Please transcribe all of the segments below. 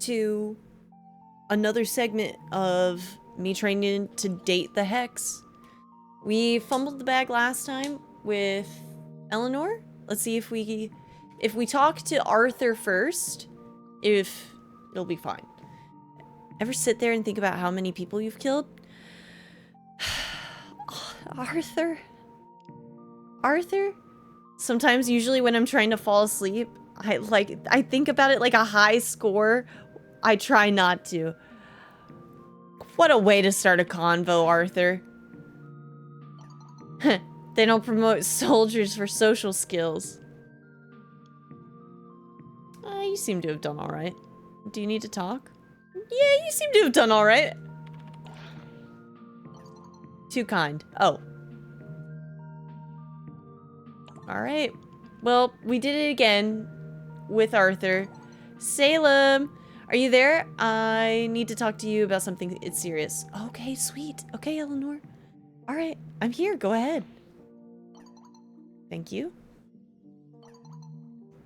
to another segment of me trying to date the Hex. We fumbled the bag last time with Eleanor. Let's see if we talk to Arthur first, if it'll be fine. Ever sit there and think about how many people you've killed? Arthur? Sometimes, usually when I'm trying to fall asleep, I think about it like a high score. I try not to. What a way to start a convo, Arthur. They don't promote soldiers for social skills. You seem to have done alright. Do you need to talk? Yeah, you seem to have done alright. Too kind. Oh. Alright. Well, we did it again with Arthur. Salem, are you there? I need to talk to you about something. It's serious. Okay, sweet. Okay, Eleanor. Alright, I'm here. Go ahead. Thank you.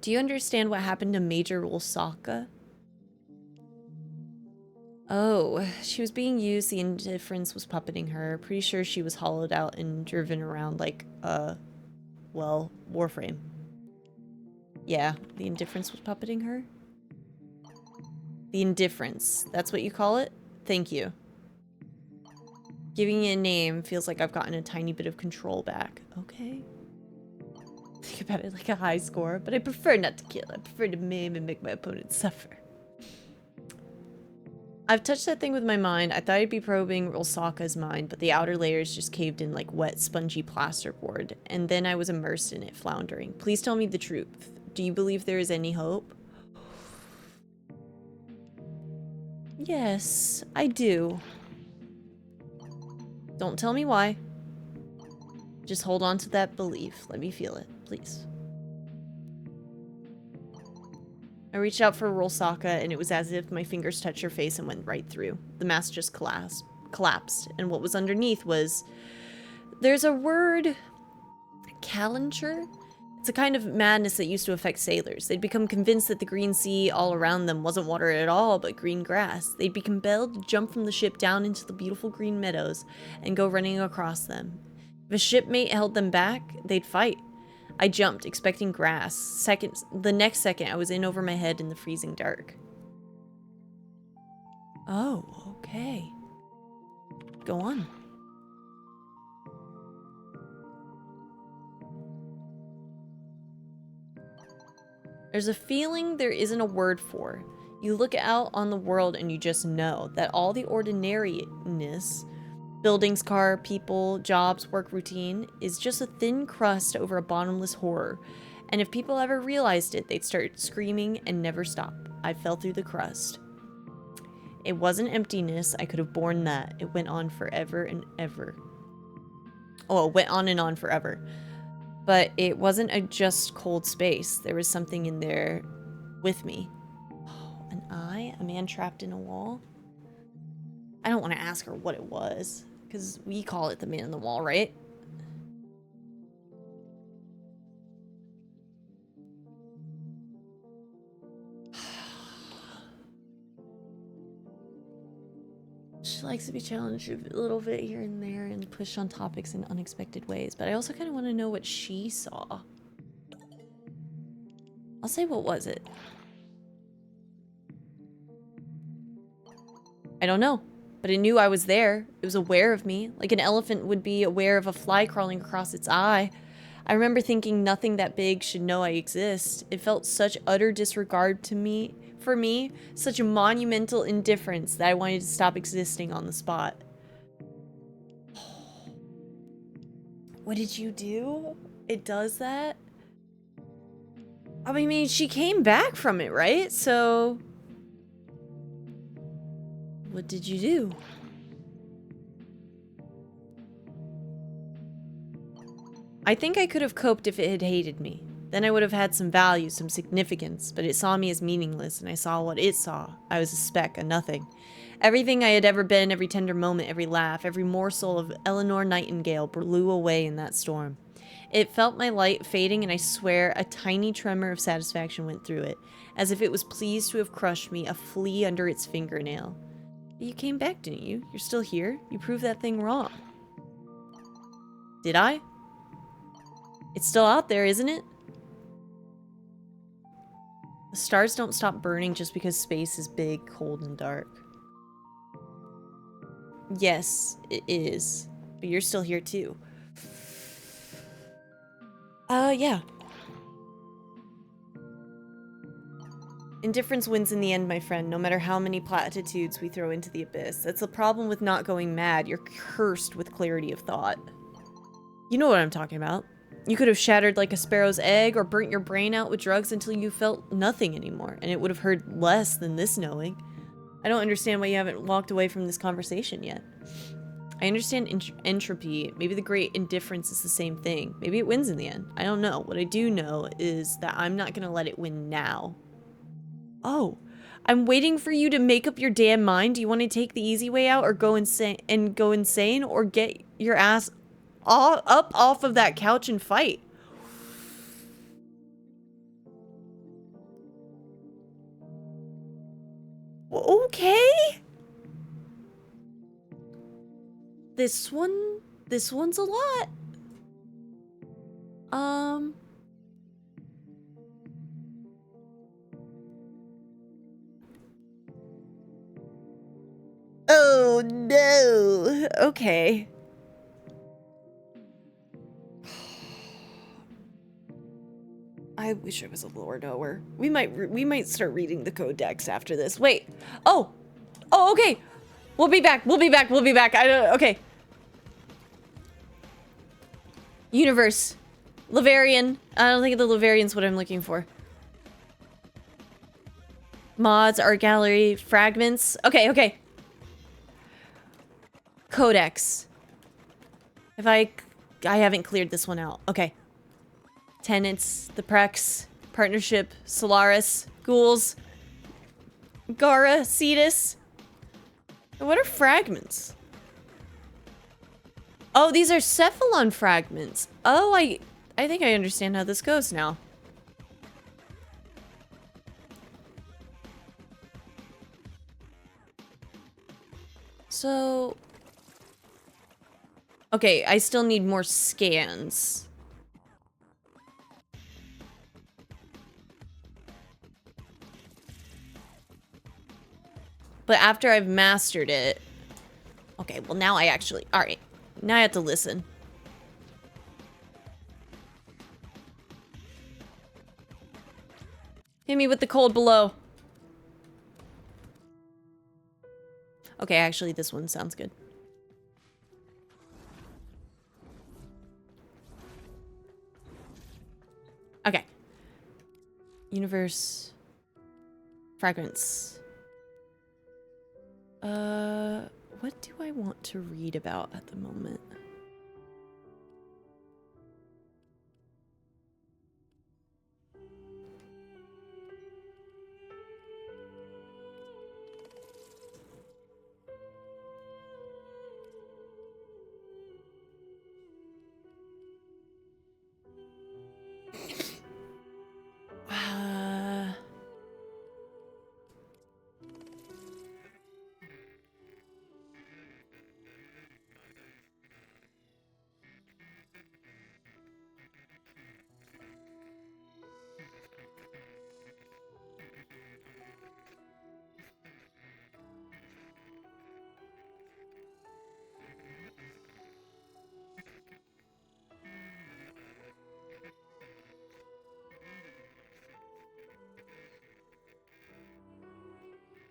Do you understand what happened to Major Wolsaka? Oh, she was being used. The indifference was puppeting her. Pretty sure she was hollowed out and driven around like, well, Warframe. Yeah, the indifference was puppeting her? The indifference. That's what you call it? Thank you. Giving it a name feels like I've gotten a tiny bit of control back. Okay. Think about it like a high score, but I prefer not to kill. I prefer to maim and make my opponent suffer. I've touched that thing with my mind. I thought I'd be probing Rolsaka's mind, but the outer layers just caved in like wet, spongy plasterboard, and then I was immersed in it, floundering. Please tell me the truth. Do you believe there is any hope? Yes, I do. Don't tell me why. Just hold on to that belief. Let me feel it, please. I reached out for Rolsaka, and it was as if my fingers touched her face and went right through. The mask just collapsed, and what was underneath was... There's a word... Calenture? It's a kind of madness that used to affect sailors. They'd become convinced that the green sea all around them wasn't water at all, but green grass. They'd be compelled to jump from the ship down into the beautiful green meadows and go running across them. If a shipmate held them back, they'd fight. I jumped, expecting grass. The next second, I was in over my head in the freezing dark. Oh, okay. Go on. There's a feeling there isn't a word for. You look out on the world and you just know that all the ordinariness, buildings, car, people, jobs, work routine, is just a thin crust over a bottomless horror. And if people ever realized it, they'd start screaming and never stop. I fell through the crust. It wasn't emptiness. I could have borne that. It went on forever and ever. Oh, it went on and on forever. But it wasn't a just cold space. There was something in there with me. Oh, an eye? A man trapped in a wall? I don't want to ask her what it was, because we call it the man in the wall, right? She likes to be challenged a little bit here and there and pushed on topics in unexpected ways, but I also kind of want to know what she saw. I'll say, what was it? I don't know, but it knew I was there. It was aware of me, like an elephant would be aware of a fly crawling across its eye. I remember thinking nothing that big should know I exist. It felt such utter disregard to me. For me, such a monumental indifference that I wanted to stop existing on the spot. What did you do? It does that? I mean, she came back from it, right? So... what did you do? I think I could have coped if it had hated me. Then I would have had some value, some significance, but it saw me as meaningless, and I saw what it saw. I was a speck, a nothing. Everything I had ever been, every tender moment, every laugh, every morsel of Eleanor Nightingale blew away in that storm. It felt my light fading, and I swear a tiny tremor of satisfaction went through it, as if it was pleased to have crushed me, a flea under its fingernail. You came back, didn't you? You're still here? You proved that thing wrong. Did I? It's still out there, isn't it? The stars don't stop burning just because space is big, cold, and dark. Yes, it is. But you're still here too. Yeah. Indifference wins in the end, my friend, no matter how many platitudes we throw into the abyss. That's the problem with not going mad. You're cursed with clarity of thought. You know what I'm talking about. You could have shattered like a sparrow's egg or burnt your brain out with drugs until you felt nothing anymore, and it would have hurt less than this knowing. I don't understand why you haven't walked away from this conversation yet. I understand entropy. Maybe the great indifference is the same thing. Maybe it wins in the end. I don't know. What I do know is that I'm not gonna let it win now. Oh, I'm waiting for you to make up your damn mind. Do you want to take the easy way out or go insane or get your ass up off of that couch and fight? Okay. This one's a lot. Oh no. Okay. I wish I was a lore knower. We might start reading the codex after this. Wait. Oh. Oh, okay. We'll be back. Okay. Universe. Laverian. I don't think the Laverian's what I'm looking for. Mods, art gallery, fragments. Okay. Codex. I haven't cleared this one out. Okay. Tenants, the Prex, Partnership, Solaris, Ghouls, Gara, Cetus. What are fragments? Oh, these are Cephalon fragments. Oh, I think I understand how this goes now. So... Okay, I still need more scans. But after I've mastered it... Okay, well now I actually... Alright, now I have to listen. Hit me with the cold below. Okay, actually this one sounds good. Okay. Universe. Fragments. What do I want to read about at the moment?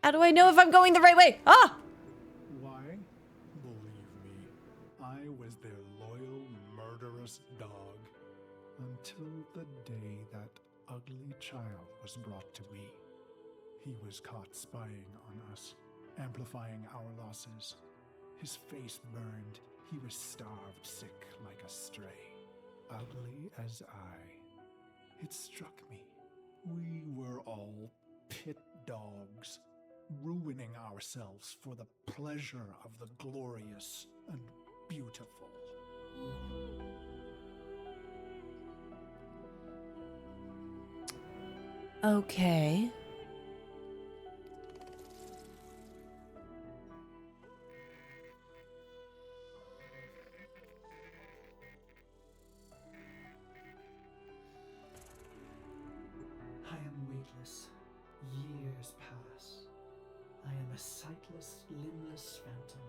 How do I know if I'm going the right way? Ah! Why? Believe me, I was their loyal, murderous dog. Until the day that ugly child was brought to me. He was caught spying on us, amplifying our losses. His face burned. He was starved sick like a stray. Ugly as I. It struck me. We were all pit dogs, ruining ourselves for the pleasure of the glorious and beautiful. Okay. I am weightless. Years pass. I am a sightless, limbless phantom.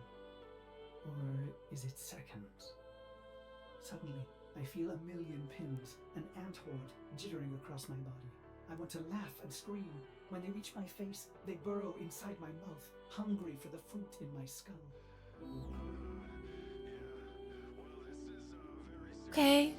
Or is it seconds? Suddenly, I feel a million pins, an ant horde jittering across my body. I want to laugh and scream. When they reach my face, they burrow inside my mouth, hungry for the fruit in my skull. Okay.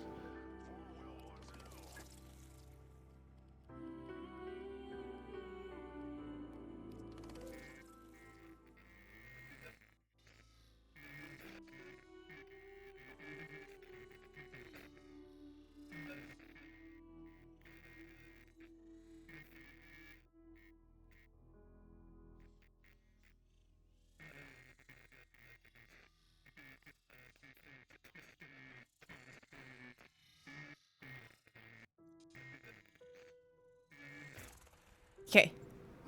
Okay.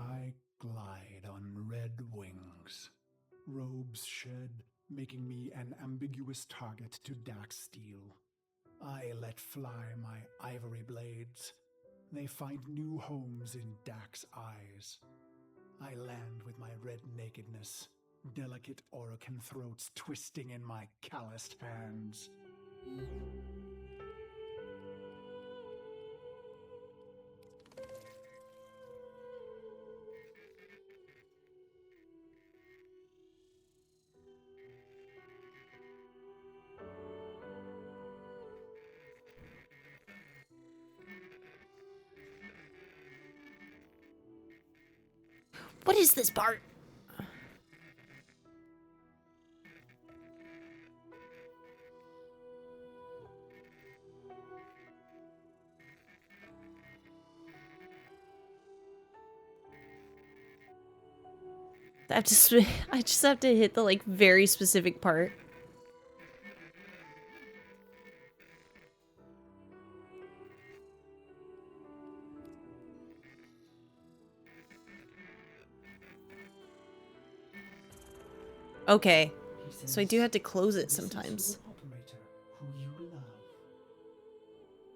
I glide on red wings. Robes shed, making me an ambiguous target to Dax steel. I let fly my ivory blades. They find new homes in Dax eyes. I land with my red nakedness, delicate Orokin throats twisting in my calloused hands. What is this part? I have to. I just have to hit the like very specific part. Okay. He So I do have says, to close it "This is sometimes. your operator, who you love."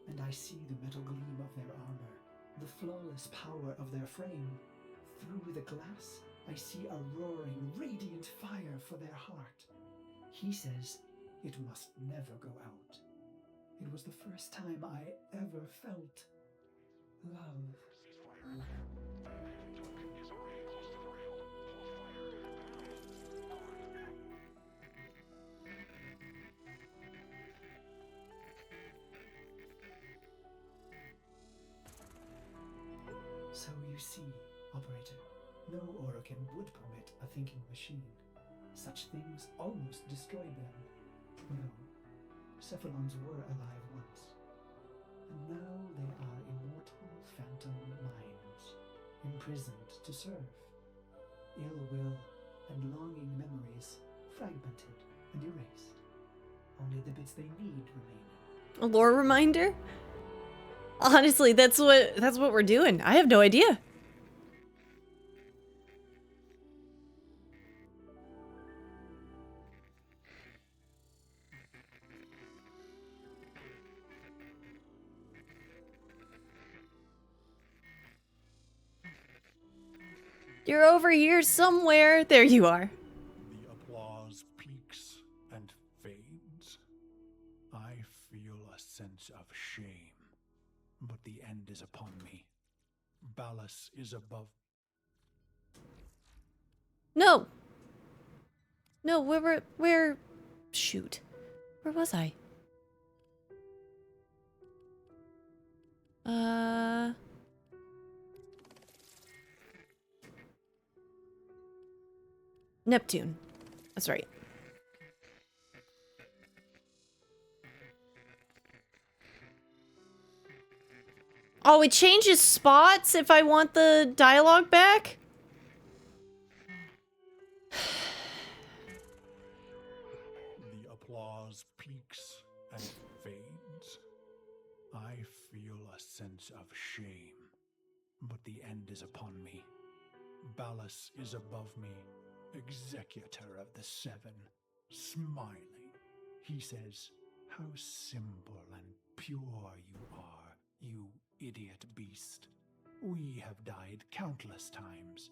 And I see the metal gleam of their armor, the flawless power of their frame. Through the glass, I see a roaring, radiant fire for their heart. He says it must never go out. It was the first time I ever felt love. So you see, operator, no Orokin would permit a thinking machine. Such things almost destroyed them. No, Cephalons were alive once, and now they are immortal phantom minds, imprisoned to serve. Ill will and longing memories fragmented and erased. Only the bits they need remaining. A lore reminder? Honestly, that's what we're doing. I have no idea. You're over here somewhere. There you are. The applause peaks and fades. I feel a sense of shame, but the end is upon me. Ballas is above. No. No, where shoot. Where was I? Neptune. That's right. Oh, it changes spots if I want the dialogue back? The applause peaks and fades. I feel a sense of shame, but the end is upon me. Ballas is above me, executor of the seven, smiling. He says, "How simple and pure you are, you idiot beast. We have died countless times,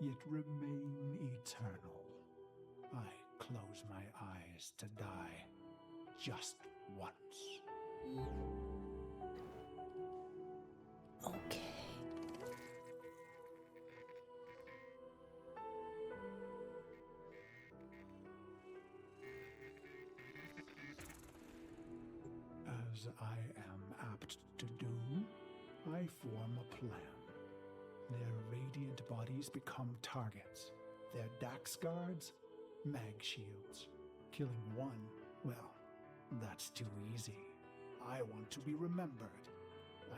yet remain eternal. I close my eyes to die just once." Okay. As I am apt to do, I form a plan. Their radiant bodies become targets. Their Dax guards, mag shields. Killing one, well, that's too easy. I want to be remembered.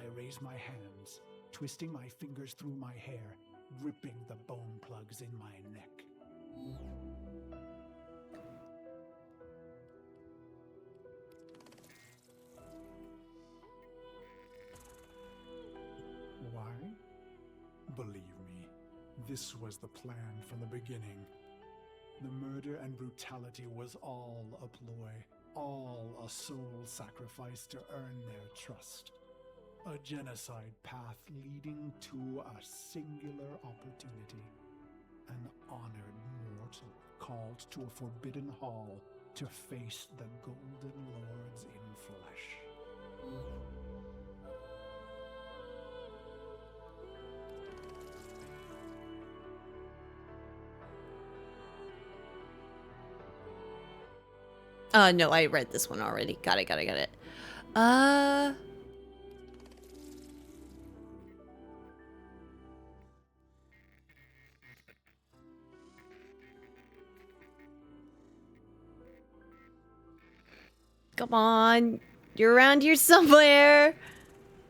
I raise my hands, twisting my fingers through my hair, gripping the bone plugs in my neck. Why? Believe me, this was the plan from the beginning. The murder and brutality was all a ploy, all a soul sacrifice to earn their trust. A genocide path leading to a singular opportunity. An honored mortal called to a forbidden hall to face the Golden Lords in flesh. No, I read this one already. Got it. Come on. You're around here somewhere.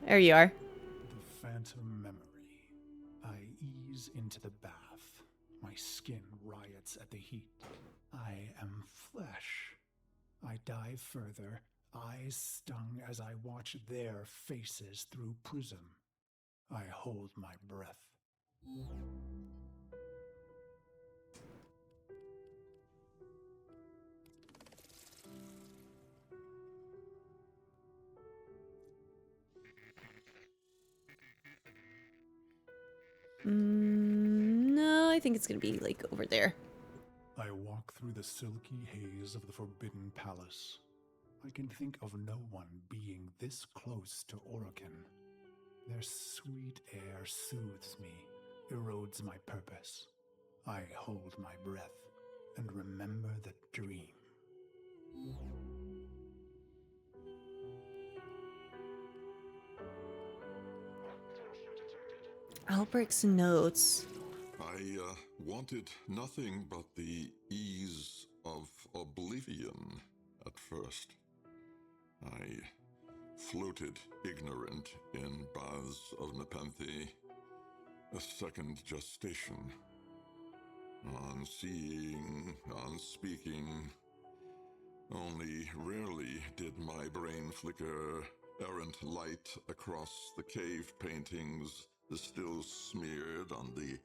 There you are. The phantom memory. I ease into the bath. My skin riots at the heat. I am flesh. I dive further, eyes stung as I watch their faces through prism. I hold my breath. No, I think it's gonna be like over there. I walk through the silky haze of the Forbidden Palace. I can think of no one being this close to Orokin. Their sweet air soothes me, erodes my purpose. I hold my breath and remember the dream. Alberic's notes. I wanted nothing but the ease of oblivion at first. I floated ignorant in baths of Nepenthe, a second gestation. On seeing, on speaking, only rarely did my brain flicker errant light across the cave paintings, the still smeared on the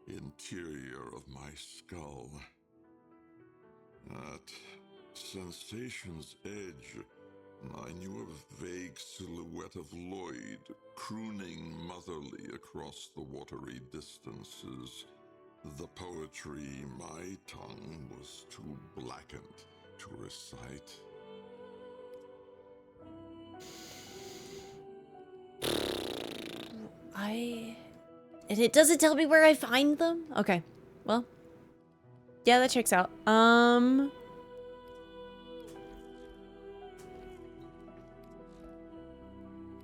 interior of my skull. At sensation's edge, I knew a vague silhouette of Lloyd crooning motherly across the watery distances. The poetry my tongue was too blackened to recite. And it doesn't tell me where I find them? Okay. Well. Yeah, that checks out. I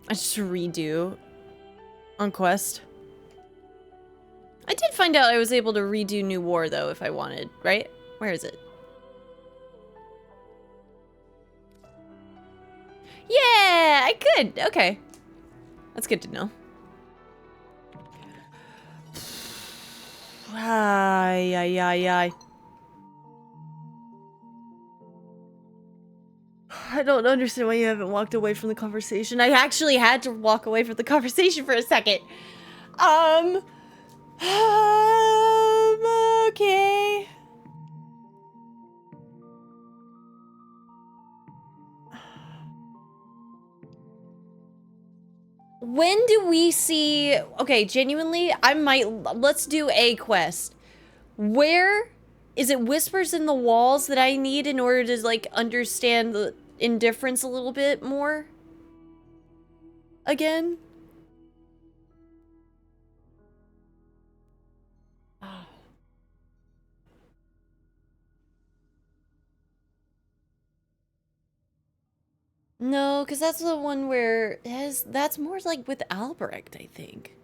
just redo on quest. I did find out I was able to redo New War though if I wanted, right? Where is it? Yeah, I could. Okay. That's good to know. Ay. I don't understand why you haven't walked away from the conversation. I actually had to walk away from the conversation for a second. Okay. When do we see... Okay, genuinely, let's do a quest. Where... Is it whispers in the walls that I need in order to, like, understand the indifference a little bit more? Again? No, because that's the one where that's more like with Albrecht, I think.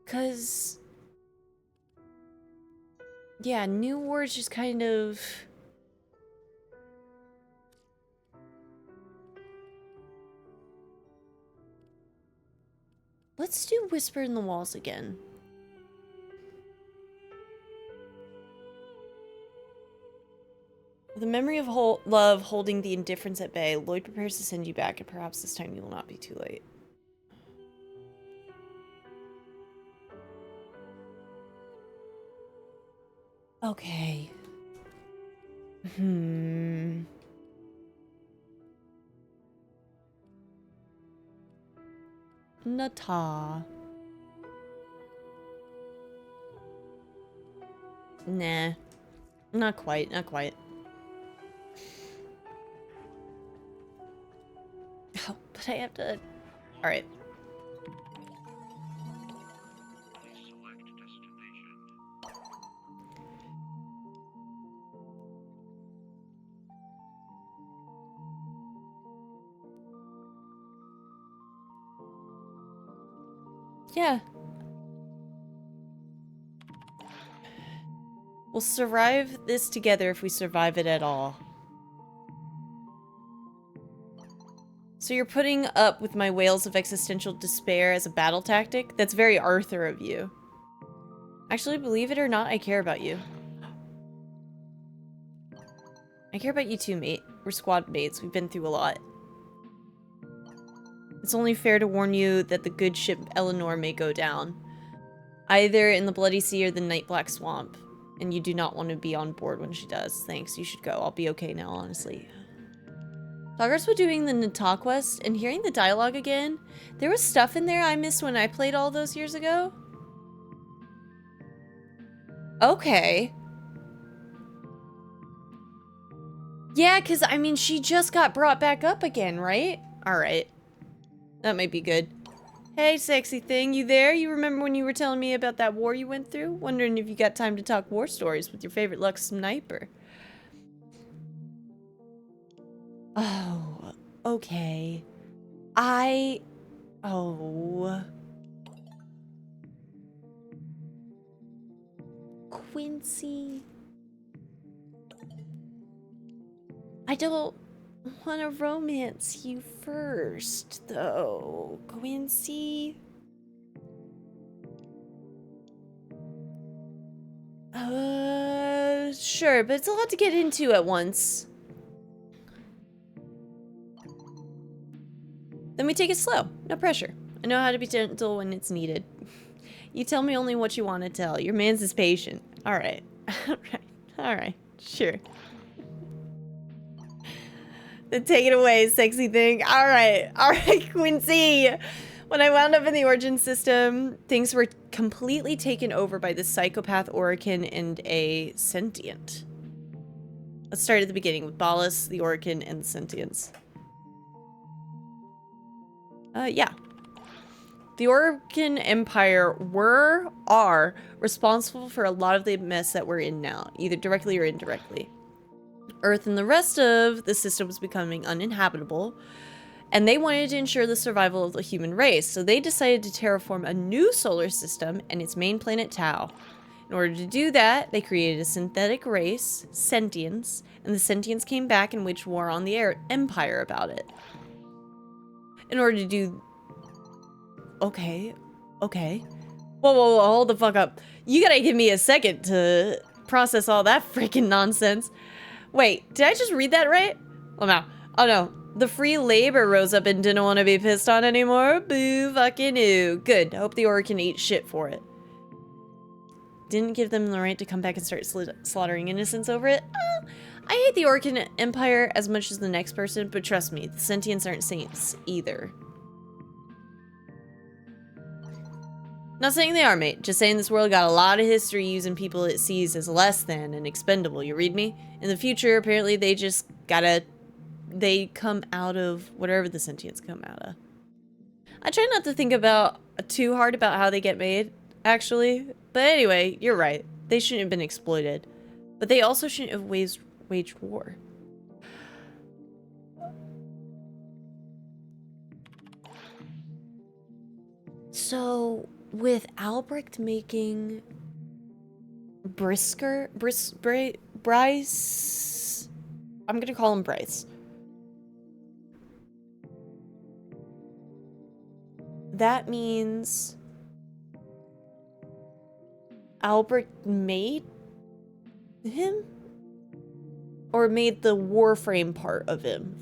Because... Yeah, New Ward's just kind of... Let's do Whisper in the Walls again. The memory of love holding the indifference at bay, Lloyd prepares to send you back, and perhaps this time you will not be too late. Okay. Nata. Nah. Not quite, not quite. Oh, but I have to... Alright. Yeah. We'll survive this together if we survive it at all. So you're putting up with my wails of existential despair as a battle tactic? That's very Arthur of you. Actually, believe it or not, I care about you. I care about you too, mate. We're squad mates. We've been through a lot. It's only fair to warn you that the good ship Eleanor may go down. Either in the Bloody Sea or the Night Black Swamp. And you do not want to be on board when she does. Thanks, you should go. I'll be okay now, honestly. Progress with doing the Nata quest and hearing the dialogue again. There was stuff in there I missed when I played all those years ago. Okay. Yeah, because, I mean, she just got brought back up again, right? Alright. That might be good. Hey, sexy thing, you there? You remember when you were telling me about that war you went through? Wondering if you got time to talk war stories with your favorite Lux sniper. Oh, okay. Oh. Quincy. I don't want to romance you first, though, Quincy. Sure, but it's a lot to get into at once. Then we take it slow. No pressure. I know how to be gentle when it's needed. You tell me only what you want to tell. Your man's is patient. Alright. Alright. Alright. Sure. Then take it away, sexy thing. Alright. Alright, Quincy! When I wound up in the Origin system, things were completely taken over by the psychopath Orican and a sentient. Let's start at the beginning with Ballas, the Orican, and the sentients. Yeah. The Orican Empire are responsible for a lot of the mess that we're in now, either directly or indirectly. Earth and the rest of the system was becoming uninhabitable, and they wanted to ensure the survival of the human race, so they decided to terraform a new solar system and its main planet, Tau. In order to do that, they created a synthetic race, sentients, and the sentients came back and waged war on the Empire about it. In order to do... Okay. Whoa, hold the fuck up. You gotta give me a second to process all that freaking nonsense. Wait, did I just read that right? Well, now, Oh no, the free labor rose up and didn't want to be pissed on anymore. Boo fucking ew. Good, hope the orc can eat shit for it. Didn't give them the right to come back and start slaughtering innocents over it. I hate the Orcan Empire as much as the next person, but trust me, the sentients aren't saints either. Not saying they are, mate. Just saying this world got a lot of history using people it sees as less than and expendable. You read me? In the future, apparently they just they come out of whatever the sentients come out of. I try not to think about too hard about how they get made, actually. But anyway, you're right. They shouldn't have been exploited. But they also shouldn't have waged war. So, with Albrecht making Bryce, I'm gonna call him Bryce. That means Albrecht made him? Or made the Warframe part of him?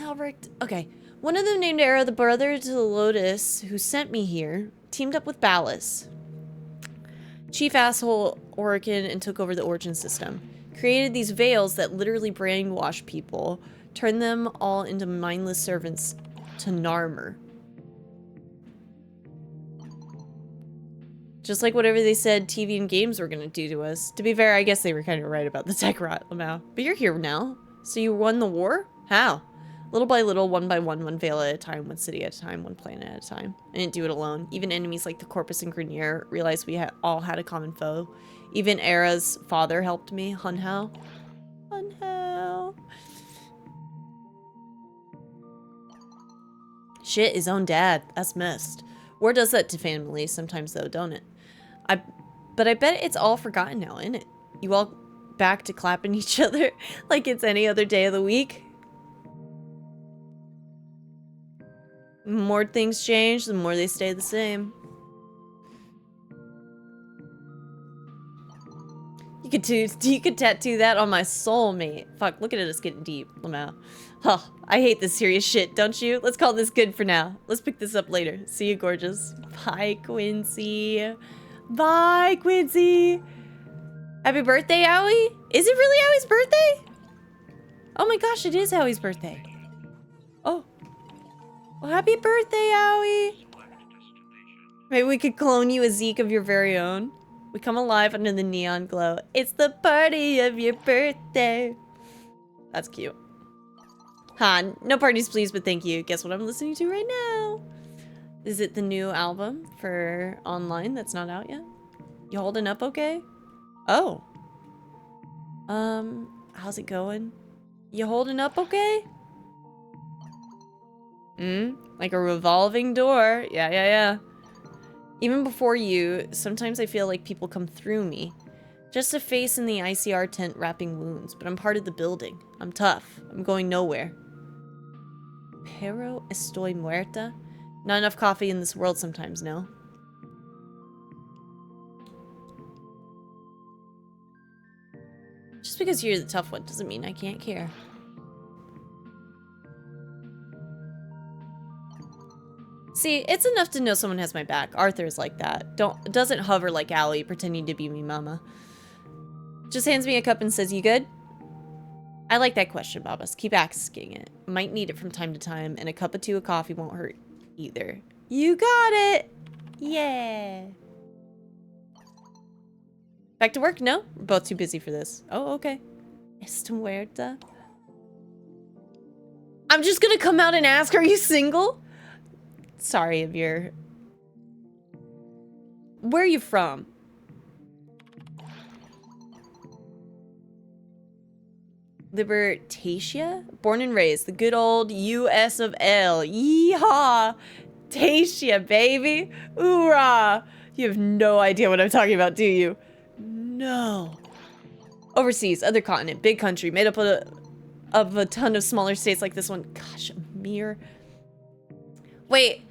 Albrecht, okay. One of them named Era, the brother to the Lotus, who sent me here, teamed up with Ballas, chief asshole Orcan, and took over the Origin system. Created these veils that literally brainwash people, turned them all into mindless servants to Narmer. Just like whatever they said TV and games were gonna do to us. To be fair, I guess they were kind of right about the tech rot, Lamau. But you're here now. So you won the war? How? Little by little, one by one veil at a time, one city at a time, one planet at a time. I didn't do it alone. Even enemies like the Corpus and Grenier realized we all had a common foe. Even Era's father helped me, Hunhao. Hunhao. Shit, his own dad. That's messed. War does that to family sometimes though, don't it? But I bet it's all forgotten now, isn't it? You all back to clapping each other like it's any other day of the week? The more things change, the more they stay the same. You could tattoo that on my soul, mate. Fuck, look at us getting deep, Lamau. Huh, I hate this serious shit, don't you? Let's call this good for now. Let's pick this up later. See you, gorgeous. Bye, Quincy. Bye, Quincy. Happy birthday, Owie. Is it really Owie's birthday? Oh my gosh, it is Owie's birthday. Oh. Well, happy birthday, Owie. Maybe we could clone you a Zeke of your very own. We come alive under the neon glow. It's the party of your birthday. That's cute. Han, no parties please, but thank you. Guess what I'm listening to right now? Is it the new album for online that's not out yet? You holding up okay? Oh. How's it going? You holding up okay? Like a revolving door. Yeah. Even before you, sometimes I feel like people come through me. Just a face in the ICR tent wrapping wounds, but I'm part of the building. I'm tough. I'm going nowhere. Pero estoy muerta? Not enough coffee in this world sometimes, no? Just because you're the tough one doesn't mean I can't care. See, it's enough to know someone has my back. Arthur's like that. Doesn't hover like Allie, pretending to be me mama. Just hands me a cup and says, you good? I like that question, Babas. Keep asking it. Might need it from time to time, and a cup or two of coffee won't hurt either. You got it! Yeah. Back to work? No? We're both too busy for this. Oh, okay. Esta muerta. I'm just gonna come out and ask, are you single? Sorry of your... Where are you from? Libertatia? Born and raised. The good old US of L. Yeehaw! Tatia, baby! Oorah! You have no idea what I'm talking about, do you? No. Overseas, other continent, big country, made up of a ton of smaller states like this one. Gosh, Amir. Wait.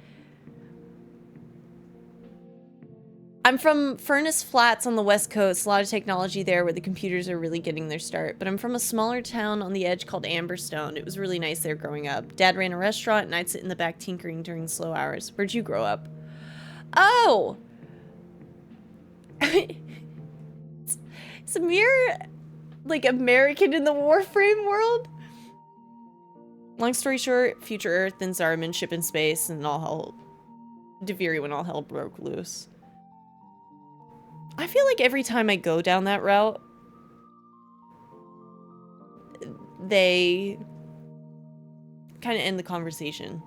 I'm from Furnace Flats on the West Coast. A lot of technology there where the computers are really getting their start. But I'm from a smaller town on the edge called Amberstone. It was really nice there growing up. Dad ran a restaurant and I'd sit in the back tinkering during the slow hours. Where'd you grow up? Oh! Is Amir, like, American in the Warframe world? Long story short, future Earth, then Zariman, ship in space, and all hell... Deviri when all hell broke loose. I feel like every time I go down that route, they kind of end the conversation.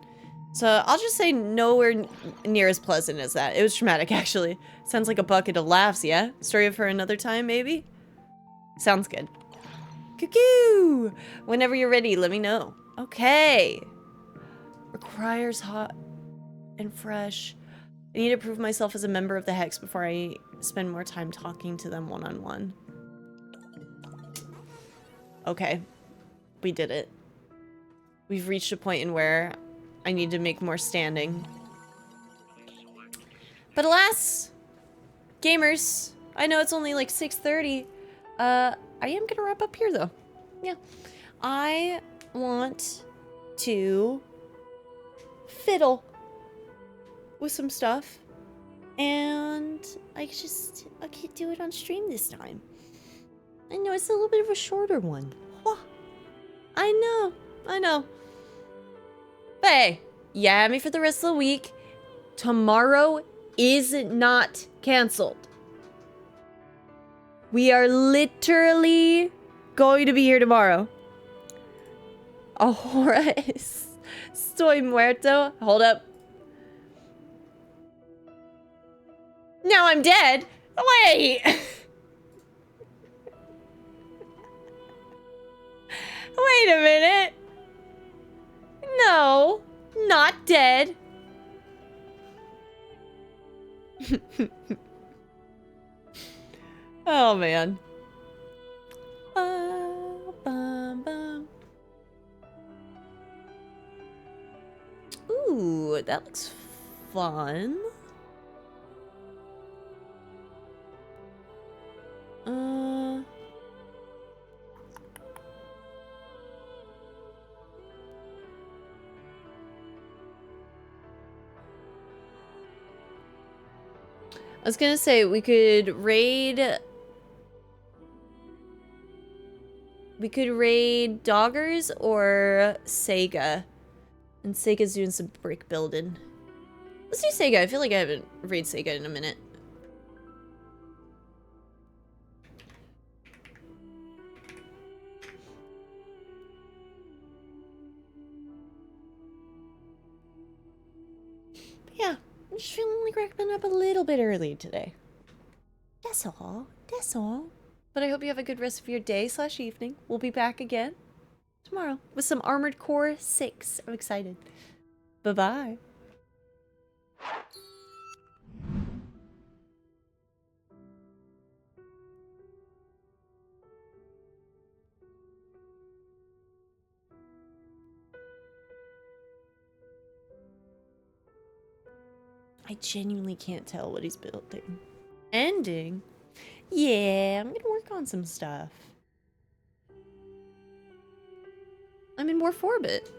So I'll just say nowhere near as pleasant as that. It was traumatic, actually. Sounds like a bucket of laughs, yeah? Story for another time, maybe? Sounds good. Cuckoo! Whenever you're ready, let me know. Okay. Requires hot and fresh. I need to prove myself as a member of the Hex before I spend more time talking to them one-on-one. Okay. We did it. We've reached a point in where I need to make more standing. But alas, gamers, I know it's only like 6:30. I am gonna wrap up here though. Yeah. I want to fiddle with some stuff. And I can't do it on stream this time. I know it's a little bit of a shorter one. I know. But hey, yeah, me for the rest of the week. Tomorrow is not canceled. We are literally going to be here tomorrow. Ahora estoy muerto. Hold up. Now I'm dead. Wait. Wait a minute. No, not dead. Oh man. Ooh, that looks fun. I was gonna say we could raid Doggers or Sega. And Sega's doing some brick building. Let's do Sega. I feel like I haven't raid Sega in a minute. But yeah, I'm just feeling like wrapping up a little bit early today. That's all. That's all. But I hope you have a good rest of your day/evening. We'll be back again tomorrow with some Armored Core 6. I'm excited. Bye-bye. I genuinely can't tell what he's building. Ending? Yeah, I'm gonna work on some stuff. I'm in more Forbit.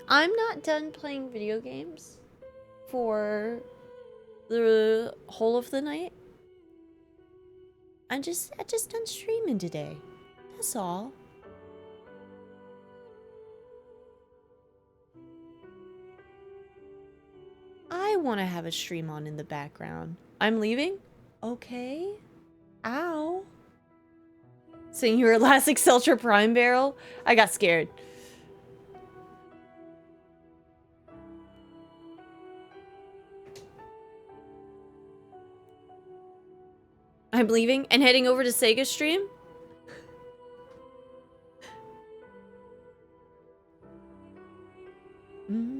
I'm not done playing video games for the whole of the night. I just done streaming today. That's all. I want to have a stream on in the background. I'm leaving? Okay. Ow. Saying you were last Exceltra Prime Barrel? I got scared. I'm leaving and heading over to Sega stream? Mm-hmm.